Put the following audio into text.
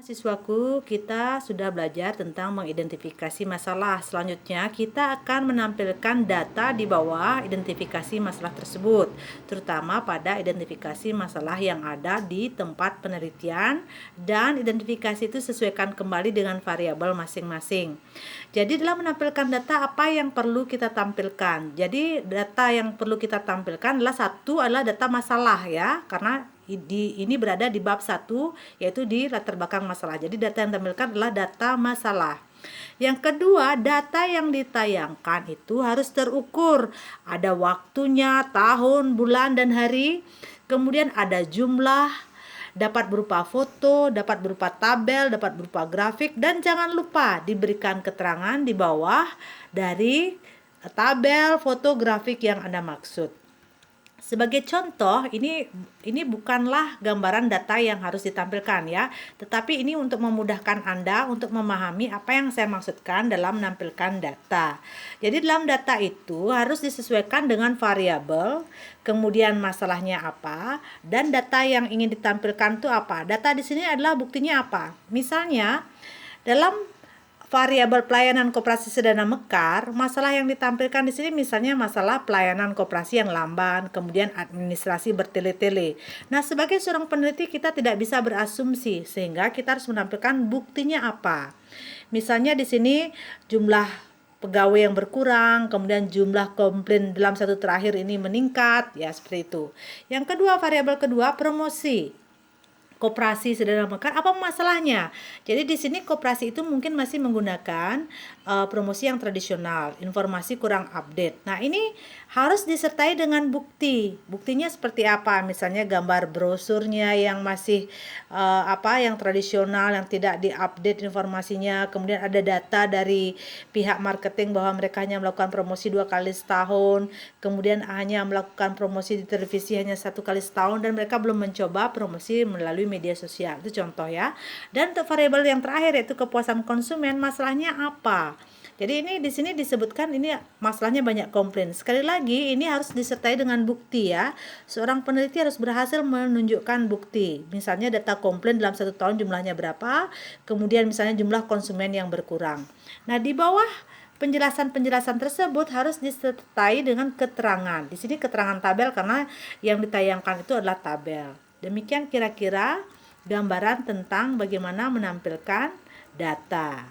Siswaku, kita sudah belajar tentang mengidentifikasi masalah. Selanjutnya, kita akan menampilkan data di bawah identifikasi masalah tersebut, terutama pada identifikasi masalah yang ada di tempat penelitian, dan identifikasi itu sesuaikan kembali dengan variabel masing-masing. Jadi, dalam menampilkan data, apa yang perlu kita tampilkan? Jadi, data yang perlu kita tampilkan adalah data masalah ya, karena ini berada di bab 1, yaitu di latar belakang masalah. Jadi data yang ditampilkan adalah data masalah. Yang kedua, data yang ditayangkan itu harus terukur. Ada waktunya, tahun, bulan, dan hari. Kemudian ada jumlah, dapat berupa foto, dapat berupa tabel, dapat berupa grafik, dan jangan lupa diberikan keterangan di bawah dari tabel, foto, grafik yang Anda maksud. Sebagai contoh, ini bukanlah gambaran data yang harus ditampilkan ya, tetapi ini untuk memudahkan Anda untuk memahami apa yang saya maksudkan dalam menampilkan data. Jadi dalam data itu harus disesuaikan dengan variabel, kemudian masalahnya apa, dan data yang ingin ditampilkan itu apa. Data di sini adalah buktinya apa. Misalnya, dalam variabel pelayanan koperasi Sedana Mekar, masalah yang ditampilkan di sini misalnya masalah pelayanan koperasi yang lamban, kemudian administrasi bertele-tele. Nah, sebagai seorang peneliti kita tidak bisa berasumsi, sehingga kita harus menampilkan buktinya apa. Misalnya di sini jumlah pegawai yang berkurang, kemudian jumlah komplain dalam satu terakhir ini meningkat, ya seperti itu. Yang kedua, variabel kedua, promosi. Koperasi Sedana Mekar, apa masalahnya? Jadi di sini koperasi itu mungkin masih menggunakan promosi yang tradisional, informasi kurang update. Nah, ini harus disertai dengan bukti. Buktinya seperti apa? Misalnya gambar brosurnya yang masih yang tradisional, yang tidak diupdate informasinya. Kemudian ada data dari pihak marketing bahwa mereka hanya melakukan promosi 2 kali setahun, kemudian hanya melakukan promosi di televisi hanya 1 kali setahun, dan mereka belum mencoba promosi melalui media sosial. Itu contoh ya. Dan untuk variabel yang terakhir yaitu kepuasan konsumen, masalahnya apa? Jadi ini di sini disebutkan ini masalahnya banyak komplain. Sekali lagi ini harus disertai dengan bukti ya. Seorang peneliti harus berhasil menunjukkan bukti. Misalnya data komplain dalam 1 tahun jumlahnya berapa, kemudian misalnya jumlah konsumen yang berkurang. Nah, di bawah penjelasan-penjelasan tersebut harus disertai dengan keterangan. Di sini keterangan tabel karena yang ditayangkan itu adalah tabel. Demikian kira-kira gambaran tentang bagaimana menampilkan data.